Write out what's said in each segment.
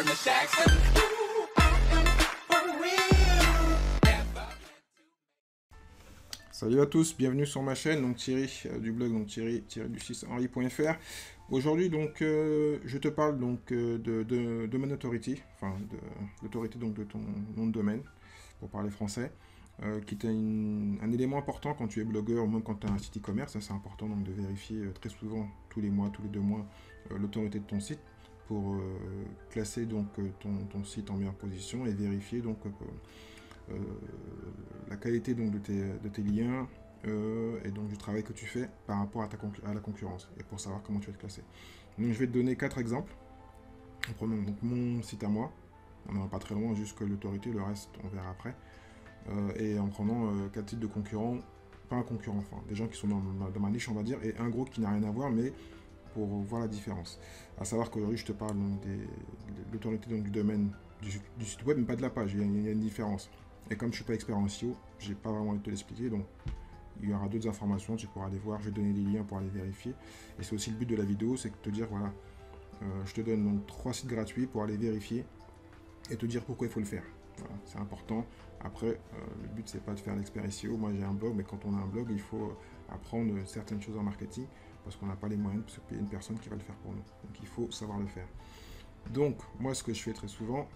the Jackson. Salut à tous, bienvenue sur ma chaîne, donc Thierry du blog donc Thierry-du-6henri.fr. Aujourd'hui donc je te parle donc de domain authority, enfin de l'autorité donc de ton nom de domaine pour parler français, qui est un élément important quand tu es blogueur ou même quand tu as un site e-commerce. C'est important donc de vérifier très souvent, tous les mois, tous les 2 mois, l'autorité de ton site pour classer donc ton site en meilleure position et vérifier donc la qualité donc de tes liens et donc du travail que tu fais par rapport à la concurrence et pour savoir comment tu vas te classer. Donc je vais te donner 4 exemples. En prenant donc mon site à moi, on n'en va pas très loin, juste que l'autorité, le reste on verra après, et en prenant 4 sites de concurrents, pas un concurrent, enfin des gens qui sont dans ma niche on va dire, et un gros qui n'a rien à voir, mais pour voir la différence. À savoir qu'aujourd'hui je te parle donc de l'autorité du domaine du site web, mais pas de la page, il y a une différence. Et comme je ne suis pas expert en SEO, j'ai pas vraiment envie de te l'expliquer, donc il y aura d'autres informations, tu pourras aller voir, je vais te donner des liens pour aller vérifier. Et c'est aussi le but de la vidéo, c'est de te dire, voilà, je te donne donc 3 sites gratuits pour aller vérifier et te dire pourquoi il faut le faire. Voilà, c'est important. Après, le but c'est pas de faire l'expert SEO, moi j'ai un blog, mais quand on a un blog, il faut apprendre certaines choses en marketing, parce qu'on n'a pas les moyens de se payer une personne qui va le faire pour nous. Donc il faut savoir le faire. Donc, moi ce que je fais très souvent,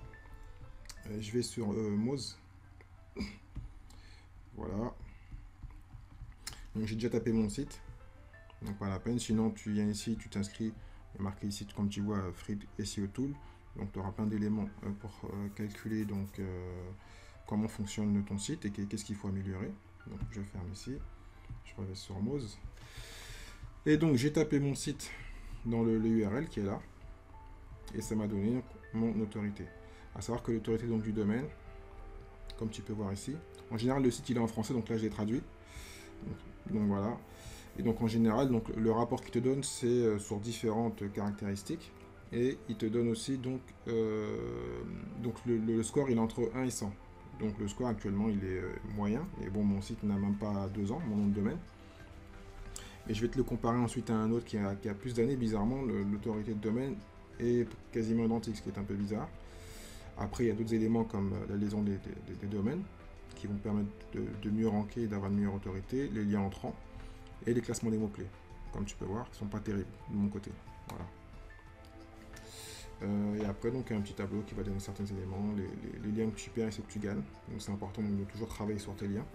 je vais sur Moz. Voilà. Donc j'ai déjà tapé mon site. Donc pas la peine. Sinon tu viens ici, tu t'inscris. Il y a marqué ici, comme tu vois, Free SEO Tool. Donc tu auras plein d'éléments pour calculer donc comment fonctionne ton site et qu'est-ce qu'il faut améliorer. Donc je ferme ici. Je reviens sur Moz. Et donc j'ai tapé mon site dans le URL qui est là. Et ça m'a donné mon autorité. À savoir que l'autorité donc du domaine, comme tu peux voir ici. En général, le site il est en français, donc là je l'ai traduit. Donc voilà. Et donc en général, donc, le rapport qu'il te donne, c'est sur différentes caractéristiques. Et il te donne aussi donc le score, il est entre 1 et 100. Donc le score actuellement, il est moyen. Et bon, mon site n'a même pas 2 ans, mon nom de domaine. Et je vais te le comparer ensuite à un autre qui a plus d'années. Bizarrement, l'autorité de domaine est quasiment identique, ce qui est un peu bizarre. Après, il y a d'autres éléments comme la liaison des domaines qui vont permettre de mieux ranker et d'avoir une meilleure autorité, les liens entrants et les classements des mots-clés. Comme tu peux voir, ils ne sont pas terribles de mon côté. Voilà. Et après, donc, un petit tableau qui va donner certains éléments, les liens que tu perds et ceux que tu gagnes. Donc, c'est important de toujours travailler sur tes liens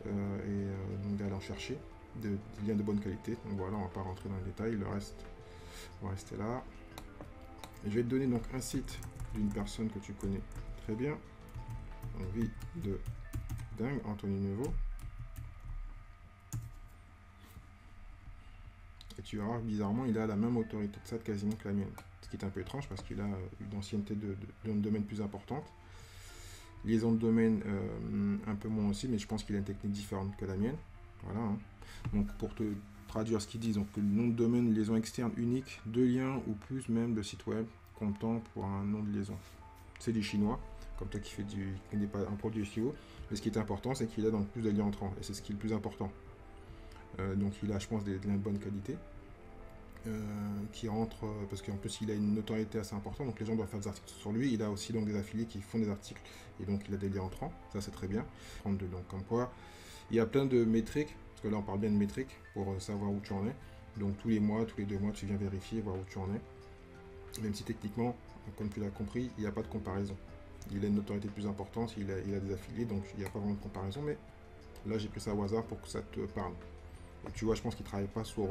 donc d'aller en chercher des liens de bonne qualité. Donc voilà, on ne va pas rentrer dans les détails, le reste, on va rester là. Et je vais te donner donc un site d'une personne que tu connais très bien, Envie de dingue, Anthony Neveu. Et tu verras, bizarrement, il a la même autorité de ça quasiment que la mienne. Ce qui est un peu étrange parce qu'il a une ancienneté de domaine plus importante. Liaison de domaine un peu moins aussi, mais je pense qu'il a une technique différente que la mienne. Voilà. Hein. Donc pour te traduire ce qu'ils disent, donc le nom de domaine, liaison externe unique, 2 liens ou plus même de site web comptant pour un nom de liaison. C'est du chinois, comme toi qui n'est pas un produit SEO. Mais ce qui est important, c'est qu'il a donc plus de liens entrants, et c'est ce qui est le plus important. Donc il a, je pense, des liens de bonne qualité qui rentrent, parce qu'en plus il a une notoriété assez importante, donc les gens doivent faire des articles sur lui. Il a aussi donc des affiliés qui font des articles, et donc il a des liens entrants, ça c'est très bien. Donc comme quoi, il y a plein de métriques, parce que là on parle bien de métriques, pour savoir où tu en es. Donc tous les mois, tous les 2 mois, tu viens vérifier, voir où tu en es. Même si techniquement, comme tu l'as compris, il n'y a pas de comparaison. Il a une notoriété plus importante, il a des affiliés, donc il n'y a pas vraiment de comparaison, mais là j'ai pris ça au hasard pour que ça te parle. Et tu vois, je pense qu'il ne travaille pas sur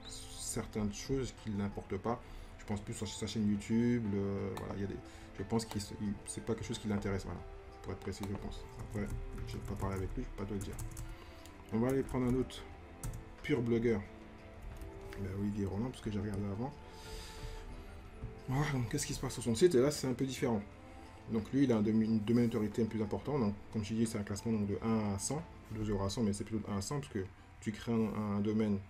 certaines choses qu'il n'importe pas. Je pense plus sur sa chaîne YouTube, voilà, je pense que c'est pas quelque chose qui l'intéresse, voilà, pour être précis, je pense. Après, je n'ai pas parlé avec lui, je ne peux pas te le dire. On va aller prendre un autre pur blogueur. Ben, Olivier Roland, parce que j'ai regardé avant. Voilà, donc qu'est-ce qui se passe sur son site? Et là, c'est un peu différent. Donc lui, il a une domaine d'autorité plus important. Donc, comme je dis, c'est un classement donc, de 1 à 100, de 0 à 100, mais c'est plutôt de 1 à 100, parce que tu crées un domaine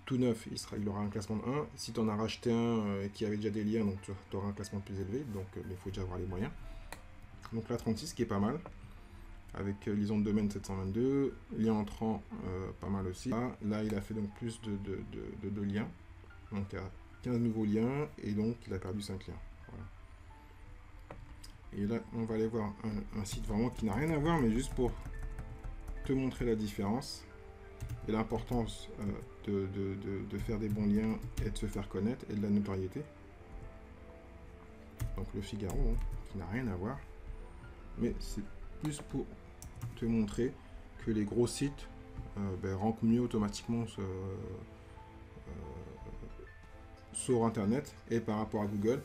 tout neuf, il aura un classement de 1. Si tu en as racheté un qui avait déjà des liens, donc tu auras un classement plus élevé, donc il faut déjà avoir les moyens. Donc là, 36, qui est pas mal, avec liaison de domaine 722, lien entrant, pas mal aussi. Là, il a fait donc plus de liens, donc il y a 15 nouveaux liens, et donc il a perdu 5 liens. Voilà. Et là, on va aller voir un site vraiment qui n'a rien à voir, mais juste pour te montrer la différence et l'importance de faire des bons liens et de se faire connaître et de la notoriété. Donc le Figaro, hein, qui n'a rien à voir, mais c'est plus pour te montrer que les gros sites rankent mieux automatiquement sur Internet et par rapport à Google,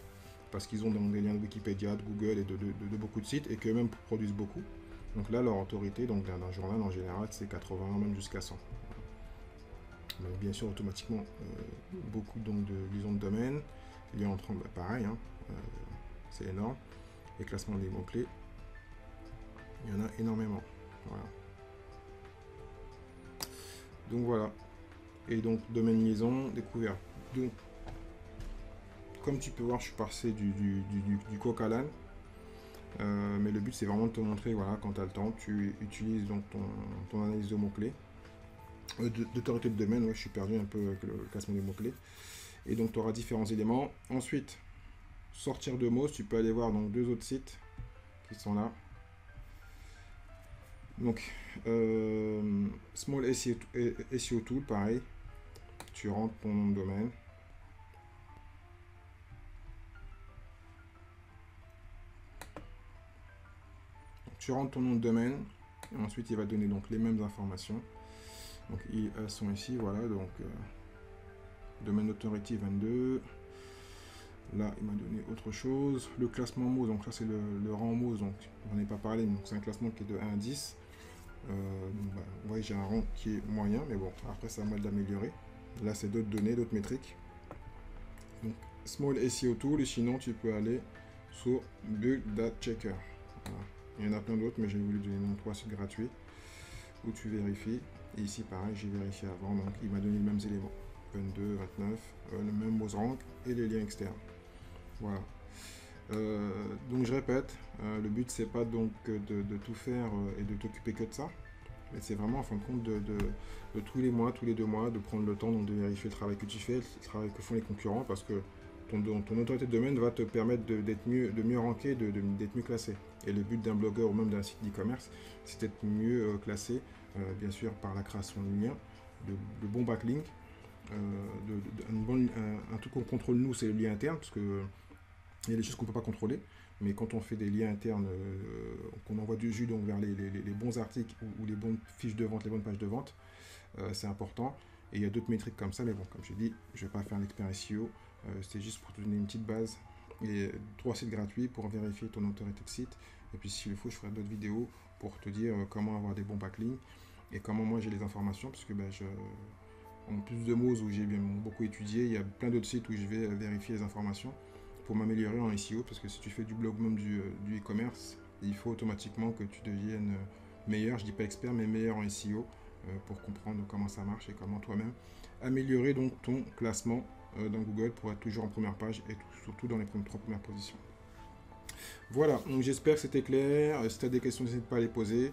parce qu'ils ont donc des liens de Wikipédia, de Google et de beaucoup de sites, et qu'eux-mêmes produisent beaucoup. Donc là, leur autorité donc d'un journal en général, c'est 80, même jusqu'à 100. Donc bien sûr, automatiquement, beaucoup donc de liaisons de domaine, liens entre pareil, hein, c'est énorme. Les classements des mots-clés, il y en a énormément. Voilà. Donc voilà. Et donc, domaine liaison, découvert. Donc, comme tu peux voir, je suis passé du coq à l'âne. Mais le but, c'est vraiment de te montrer, voilà, quand tu as le temps, tu utilises donc ton analyse de mots-clés. D'autorité de domaine, ouais, je suis perdu un peu avec le classement des mots-clés. Et donc, tu auras différents éléments. Ensuite, sortir de mots, tu peux aller voir donc 2 autres sites qui sont là. Donc, Small SEO Tool, pareil. Tu rentres ton nom de domaine. Donc, tu rentres ton nom de domaine. Et ensuite, il va donner donc les mêmes informations. Donc, elles sont ici, voilà. Donc, domaine authority 22. Là, il m'a donné autre chose. Le classement mots, donc ça c'est le rang mots, donc j'en ai pas parlé, donc c'est un classement qui est de 1 à 10. Vous voyez, j'ai un rang qui est moyen, mais bon, après c'est à moi de l'améliorer. Là, c'est d'autres données, d'autres métriques. Donc, Small SEO Tool, et sinon tu peux aller sur Bug Data Checker. Voilà. Il y en a plein d'autres, mais j'ai voulu donner mon 3 sites gratuits où tu vérifies. Et ici, pareil, j'ai vérifié avant, donc il m'a donné les mêmes éléments. 22, 29, le même mot rank et les liens externes. Voilà. Donc je répète, le but c'est pas donc de tout faire et de t'occuper que de ça, mais c'est vraiment en fin de compte de tous les mois, tous les 2 mois, de prendre le temps donc, de vérifier le travail que tu fais, le travail que font les concurrents, parce que ton autorité de domaine va te permettre de mieux ranker, d'être mieux classé. Et le but d'un blogueur ou même d'un site d'e-commerce, c'est d'être mieux classé, bien sûr par la création de liens, de bons backlinks. Un truc qu'on contrôle nous, c'est le lien interne, parce que il y a des choses qu'on ne peut pas contrôler, mais quand on fait des liens internes, qu'on envoie du jus donc vers les bons articles ou les bonnes fiches de vente, les bonnes pages de vente, c'est important. Et il y a d'autres métriques comme ça, mais bon, comme je dis, je ne vais pas faire l'expert SEO, c'était juste pour te donner une petite base. Et 3 sites gratuits pour vérifier ton autorité de site. Et puis s'il le faut, je ferai d'autres vidéos pour te dire comment avoir des bons backlinks et comment moi j'ai les informations, parce que en plus de mots où j'ai beaucoup étudié, il y a plein d'autres sites où je vais vérifier les informations pour m'améliorer en SEO, parce que si tu fais du blog, même du e-commerce, il faut automatiquement que tu deviennes meilleur, je dis pas expert, mais meilleur en SEO pour comprendre comment ça marche et comment toi-même améliorer donc ton classement dans Google pour être toujours en première page et surtout dans les 3 premières positions. Voilà, donc j'espère que c'était clair. Si tu as des questions, n'hésite pas à les poser.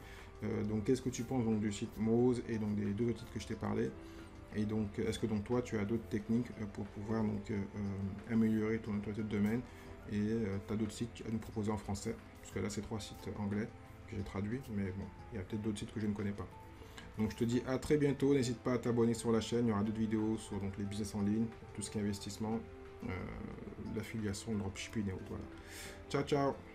Donc qu'est-ce que tu penses donc du site Moz et donc des 2 autres sites que je t'ai parlé? Et donc, est-ce que donc toi, tu as d'autres techniques pour pouvoir donc améliorer ton autorité de domaine, et tu as d'autres sites à nous proposer en français, parce que là, c'est 3 sites anglais que j'ai traduits, mais bon, il y a peut-être d'autres sites que je ne connais pas. Donc, je te dis à très bientôt. N'hésite pas à t'abonner sur la chaîne. Il y aura d'autres vidéos sur donc, les business en ligne, tout ce qui est investissement, l'affiliation, le dropshipping et autres. Voilà. Ciao, ciao!